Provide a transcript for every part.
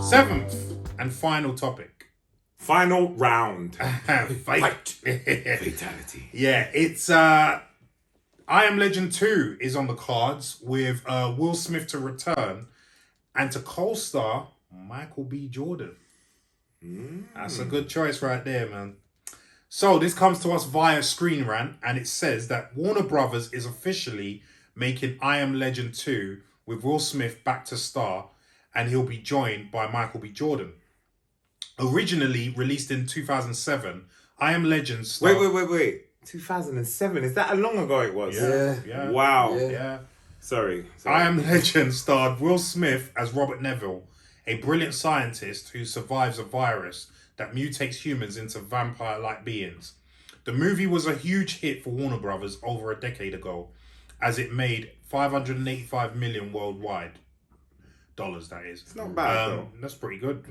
Seventh and final topic. Final round. Fight. Fatality. Yeah, it's I Am Legend 2 is on the cards with Will Smith to return and to co-star Michael B. Jordan. That's a good choice right there, man. So this comes to us via Screen Rant, and it says that Warner Brothers is officially making I Am Legend 2 with Will Smith back to star, and he'll be joined by Michael B. Jordan. Originally released in 2007, I Am Legend starred... Wait. 2007? Is that how long ago it was? Yeah. Wow. Yeah. Sorry. I Am Legend starred Will Smith as Robert Neville, a brilliant scientist who survives a virus that mutates humans into vampire-like beings. The movie was a huge hit for Warner Brothers over a decade ago, as it made $585 million worldwide. Dollars, that is. It's not bad, though. That's pretty good.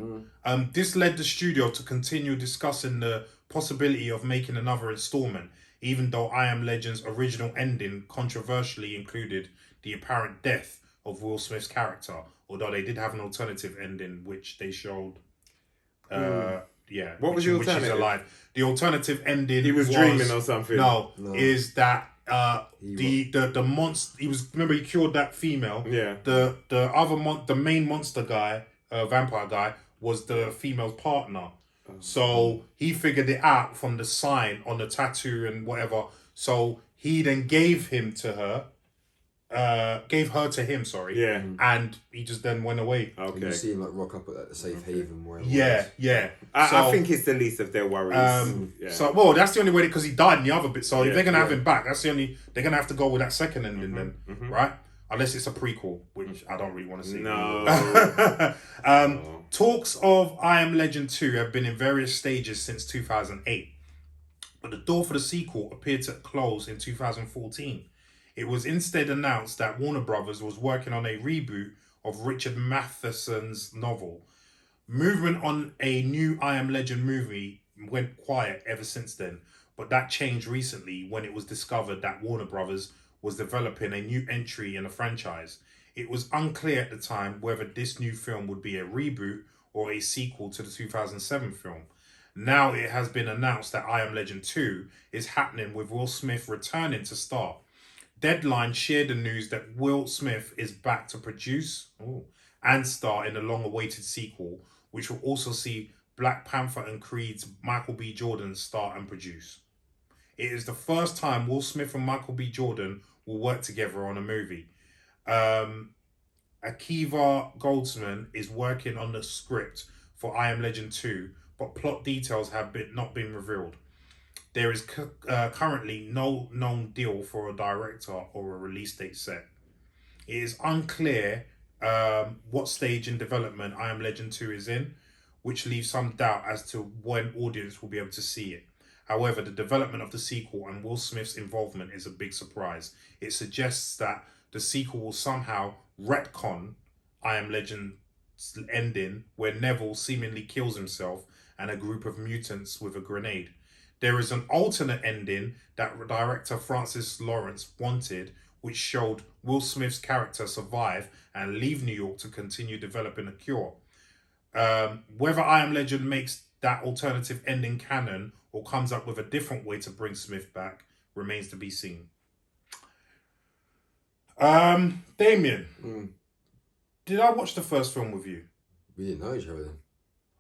This led the studio to continue discussing the possibility of making another installment, even though I Am Legend's original ending controversially included the apparent death of Will Smith's character, although they did have an alternative ending which they showed. What was the alternative? Which is alive. The alternative ending. He was dreaming or something. No, is that the monster. He was, remember, he cured that female. Yeah. The main monster guy, vampire guy, was the female's partner. So he figured it out from the sign on the tattoo and whatever. So he then gave her to him, sorry. Yeah. And he just then went away. And Okay. you see him like rock up at the safe haven where Yeah. I think it's the least of their worries. So, well, that's the only way, because he died in the other bit. So if they're going to have him back, they're going to have to go with that second ending then, right? Unless it's a prequel, which I don't really want to see. No. Talks of I Am Legend 2 have been in various stages since 2008. But the door for the sequel appeared to close in 2014. It was instead announced that Warner Brothers was working on a reboot of Richard Matheson's novel. Movement on a new I Am Legend movie went quiet ever since then, but that changed recently when it was discovered that Warner Brothers was developing a new entry in the franchise. It was unclear at the time whether this new film would be a reboot or a sequel to the 2007 film. Now it has been announced that I Am Legend 2 is happening with Will Smith returning to star. Deadline shared the news that Will Smith is back to produce and star in the long-awaited sequel, which will also see Black Panther and Creed's Michael B. Jordan star and produce. It is the first time Will Smith and Michael B. Jordan will work together on a movie. Akiva Goldsman is working on the script for I Am Legend 2, but plot details have not been revealed. There is currently no known deal for a director or a release date set. It is unclear what stage in development I Am Legend 2 is in, which leaves some doubt as to when audience will be able to see it. However, the development of the sequel and Will Smith's involvement is a big surprise. It suggests that the sequel will somehow retcon I Am Legend's ending, where Neville seemingly kills himself and a group of mutants with a grenade. There is an alternate ending that director Francis Lawrence wanted, which showed Will Smith's character survive and leave New York to continue developing a cure. Whether I Am Legend makes that alternative ending canon or comes up with a different way to bring Smith back remains to be seen. Damien, did I watch the first film with you? We didn't know each other then.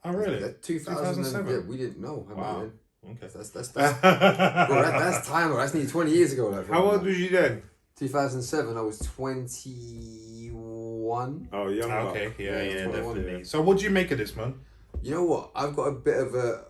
Oh, really? 2007? Yeah, we didn't know. Wow. Okay. That's bro, that's time. That's nearly 20 years ago. Like, How old was you then? 2007, I was 21. Oh, young. Okay, yeah, 21, definitely. So what do you make of this, man? You know what? I've got a bit of a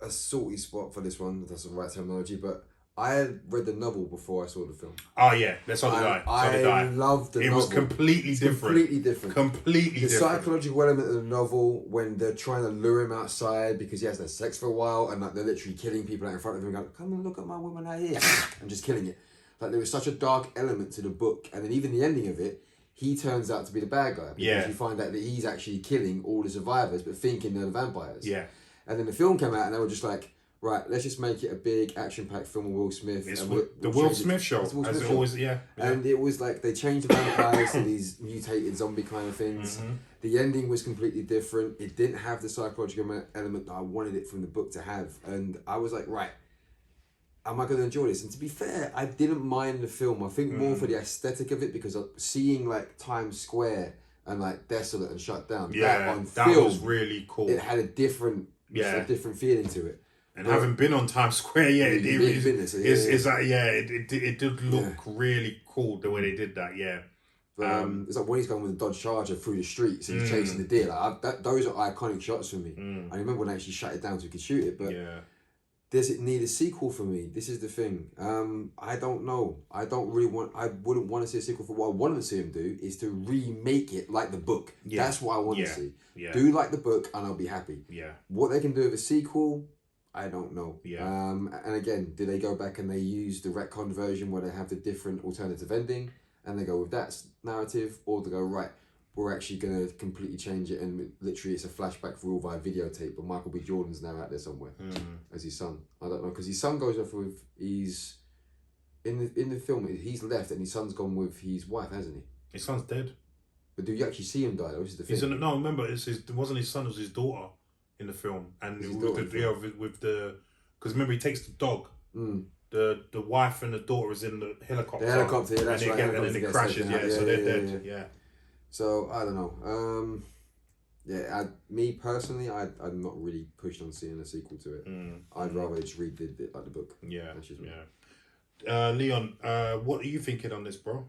salty spot for this one. That's the right terminology, but I had read the novel before I saw the film. Oh yeah, so did I. I loved the novel. It was completely different. The psychological element of the novel, when they're trying to lure him outside because he has no sex for a while, and like they're literally killing people out in front of him, going, "Come and look at my woman out here," and just killing it. Like, there was such a dark element to the book, and then even the ending of it, he turns out to be the bad guy because you find out that he's actually killing all the survivors, but thinking they're the vampires. Yeah. And then the film came out, and they were just like, right, let's just make it a big action-packed film with Will Smith. It's and the Will Smith show, It's the Will as Smith it show. always, yeah. And it was like they changed the vampires to these mutated zombie kind of things. Mm-hmm. The ending was completely different. It didn't have the psychological element that I wanted it from the book to have. And I was like, right, am I going to enjoy this? And to be fair, I didn't mind the film. I think more for the aesthetic of it, because seeing like Times Square and like desolate and shut down. Yeah, on that film, was really cool. It had a different feeling to it. And having been on Times Square, it did look really cool the way they did that. Yeah. It's like when he's going with the Dodge Charger through the streets and he's chasing the deer. Like those are iconic shots for me. I remember when they actually shut it down so he could shoot it. But does it need a sequel for me? This is the thing. I don't know. I wouldn't want to see a sequel for what I want to see him do is to remake it like the book. Yeah. That's what I want to see. Yeah. Do like the book and I'll be happy. Yeah. What they can do with a sequel, I don't know. Yeah. And again, do they go back and they use the retcon version where they have the different alternative ending and they go with that narrative, or they go, right, we're actually going to completely change it and literally it's a flashback for all via videotape, but Michael B. Jordan's now out there somewhere as his son. I don't know, because his son goes off with in the film, he's left and his son's gone with his wife, hasn't he? His son's dead. But do you actually see him die? This is the thing. No, remember, it wasn't his son, it was his daughter in the film. And because remember, he takes the dog. The wife and the daughter is in the helicopter. The helicopter, yeah, that's right. And then it crashes, so they're dead. Yeah. So, I don't know. Me personally, I'm not really pushed on seeing a sequel to it. I'd rather just read it like the book. Yeah, Leon, what are you thinking on this, bro?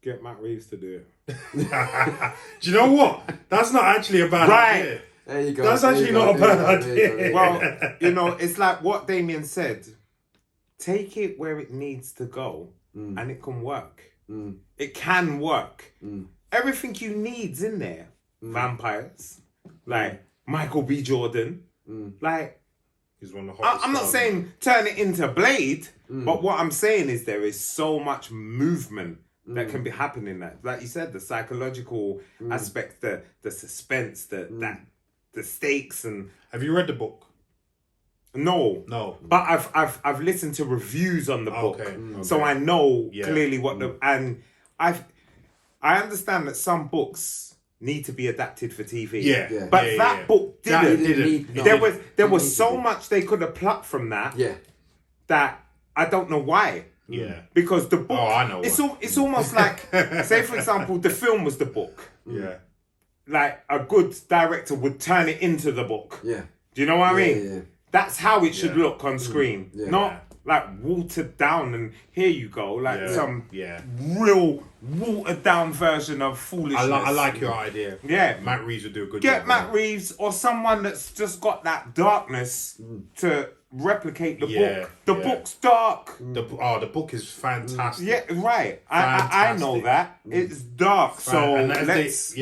Get Matt Reeves to do it. Do you know what? That's not actually a bad idea. There you go. That's actually not a bad idea. Well, it's like what Damien said. Take it where it needs to go, and it can work. It can work. Everything you need's in there. Vampires, like Michael B. Jordan, like. He's one of the hottest I'm not saying turn it into Blade, but what I'm saying is there is so much movement that can be happening. That, like you said, the psychological aspects, the suspense, the stakes, and. Have you read the book? No. But I've listened to reviews on the book, so I know clearly what and I understand that some books need to be adapted for TV. But that book didn't. There was so much they could have plucked from that. That I don't know why. Yeah. Because the book. Oh, I know. It's almost like, say for example, the film was the book. Yeah. Like a good director would turn it into the book. Yeah. Do you know what I mean? Yeah. That's how it should look on screen. Not like watered down and here you go. Like some real watered down version of foolishness. I like your idea. Yeah. Matt Reeves would do a good job. Get Matt Reeves or someone that's just got that darkness to replicate the book. The book's dark. The book is fantastic. Yeah, right. I know that. It's dark. So let's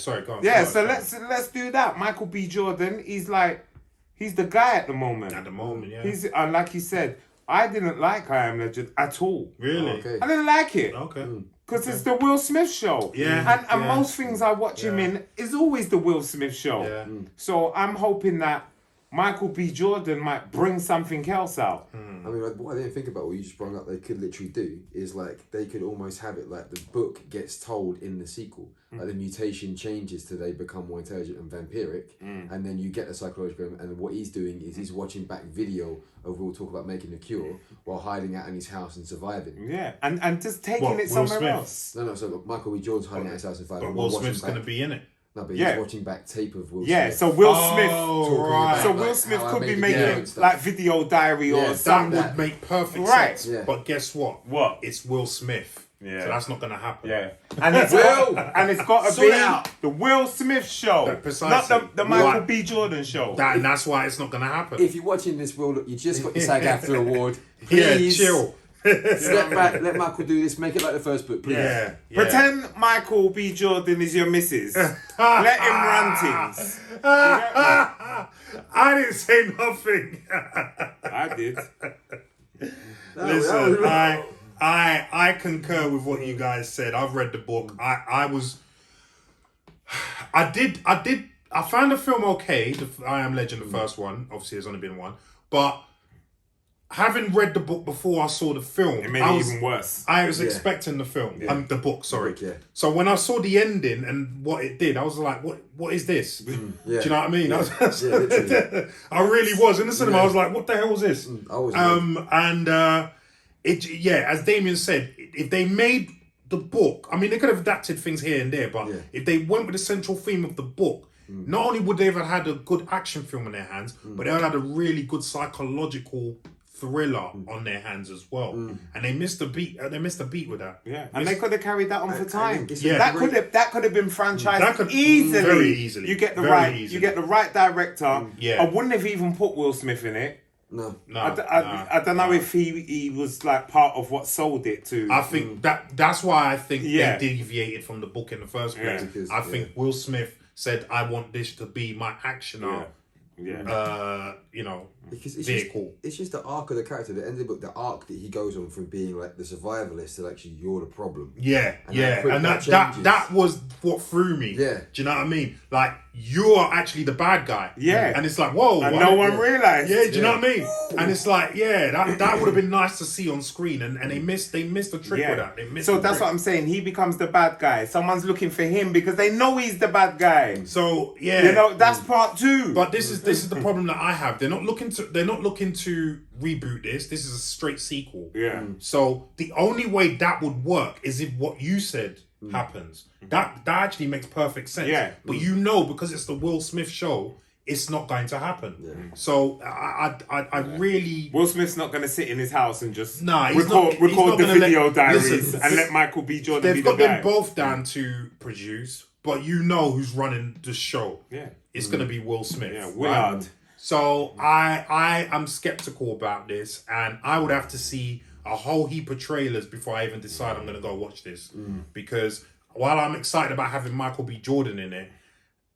sorry, go on. Yeah, so let's do that. Michael B. Jordan, he's the guy at the moment. At the moment, yeah. He's like you said, I didn't like I Am Legend at all. Really? Okay. I didn't like it. Okay. Because it's the Will Smith show. Yeah. And most things I watch him in is always the Will Smith show. Yeah. So I'm hoping that Michael B. Jordan might bring something else out. I mean, like, what I didn't think about, what you just brought up, they could literally do is like they could almost have it like the book gets told in the sequel. Like the mutation changes to they become more intelligent and vampiric, and then you get the psychological. And what he's doing is he's watching back video of We'll Talk About Making the Cure while hiding out in his house and surviving. Yeah, and just taking it somewhere else. No. So look, Michael B. Jordan's hiding out in his house and surviving. But Will Smith's going to be in it. No, but he's watching back tape of Will Smith. Yeah, so Will Smith. Right. So Will Smith could be making like video diary or something. That would make perfect sense. Yeah. But guess what? What? It's Will Smith. Yeah. So that's not going to happen. Yeah. And it's got to be the Will Smith show. Precisely. Not the Michael B. Jordan show. And that's why it's not going to happen. If you're watching this, Will, look, you just got your SAG-AFTRA award. Please. Yeah, chill. Step back, let Michael do this, make it like the first book, please. Yeah. Pretend Michael B. Jordan is your missus. Let him run things. I didn't say nothing. I did. Listen, I concur with what you guys said. I've read the book. I I found the film okay. I Am Legend, the first one. Obviously, there's only been one, but having read the book before I saw the film, it made it even worse. I was expecting the film, the book. Sorry. The book, So when I saw the ending and what it did, I was like, "What is this?" Do you know what I mean? Yeah. I really was in the cinema. I was like, "What the hell was this?" As Damien said, if they made the book, I mean, they could have adapted things here and there, but if they went with the central theme of the book, not only would they have had a good action film in their hands, but they would have had a really good psychological thriller on their hands as well. And they missed the beat. They missed the beat with that. Yeah, and they could have carried that on for time. That could have been franchised easily. Very easily. You get the right director. I wouldn't have even put Will Smith in it. No. I don't know if he was like part of what sold it to. I think that's why I think they deviated from the book in the first place. Because, I think Will Smith said, "I want this to be my action art." Because vehicle. It's just the arc of the character. The end of the book, the arc that he goes on from being like the survivalist to actually you're the problem. And that was what threw me. Yeah. Do you know what I mean? Like, you're actually the bad guy. Yeah. And it's like, whoa. And no one realised. Yeah, do you know what I mean? And it's like, that would have been nice to see on screen, and they missed the trick with that. That's what I'm saying. He becomes the bad guy. Someone's looking for him because they know he's the bad guy. So that's part two. But this is the problem that I have. They're not looking to reboot this. This is a straight sequel. Yeah. So the only way that would work is if what you said happens. That actually makes perfect sense. Yeah. But because it's the Will Smith show, it's not going to happen. Yeah. So I really... Will Smith's not going to sit in his house and just record the video diaries and let Michael B. Jordan be the guy. They've got them both down to produce, but you know who's running the show. Yeah. It's going to be Will Smith. Yeah, Willard. Right? So I am skeptical about this, and I would have to see a whole heap of trailers before I even decide I'm going to go watch this. Because while I'm excited about having Michael B. Jordan in it,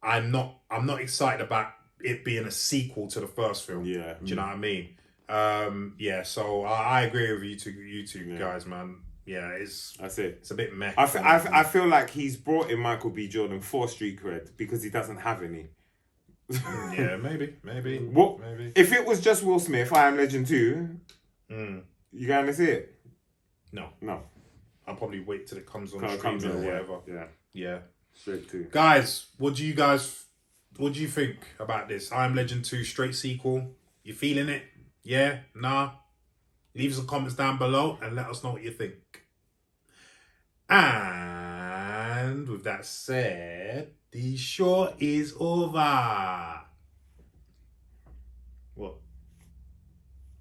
I'm not excited about it being a sequel to the first film. Yeah. Do you know what I mean? So I agree with you two guys, man. Yeah, that's it. It's a bit meh. I feel like he's brought in Michael B. Jordan for street cred because he doesn't have any. Yeah, maybe. Maybe. If it was just Will Smith, I Am Legend 2, you going to see it? No. I'll probably wait till it comes on streaming or whatever. Yeah. Straight to. Guys, what do you think about this? I Am Legend 2 straight sequel. You feeling it? Yeah? Nah? Leave some comments down below and let us know what you think. And with that said, the show is over. What?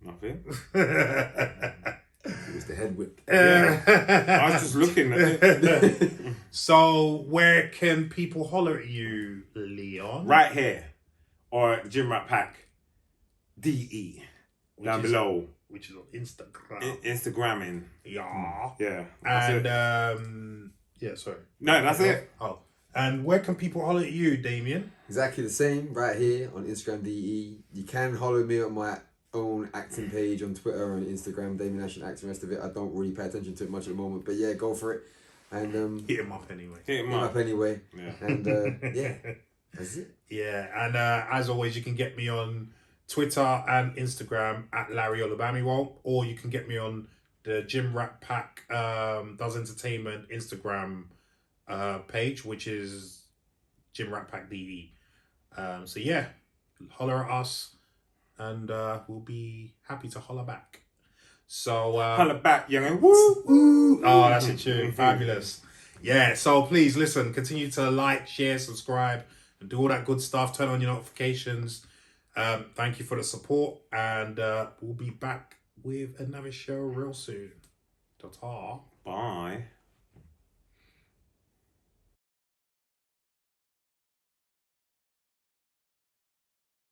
Nothing. It was the head whip. I was just looking at it. So, where can people holler at you, Leon? Right here. Or Gymrat Pack DE. Down below. Which is on Instagram. Instagramming. Yeah. And, sorry. No, that's it. Oh. And where can people holler at you, Damien? Exactly the same, right here on Instagram DE. You can follow me on my own acting page on Twitter and Instagram, Damien Action Acting. The rest of it, I don't really pay attention to it much at the moment, but yeah, go for it. And hit him up anyway. Hit him up anyway. Yeah. And that's it. Yeah, and as always, you can get me on Twitter and Instagram at Larry Olubamiwo, or you can get me on the Gymrat Pack Does Entertainment Instagram page, which is Gymrat Pack DE. So yeah, holler at us, and we'll be happy to holler back. So holler back, young. Woo woo. Oh, that's a tune. Fabulous. Yeah. So please listen. Continue to like, share, subscribe, and do all that good stuff. Turn on your notifications. Thank you for the support, and we'll be back with another show real soon. Ta-ta. Bye.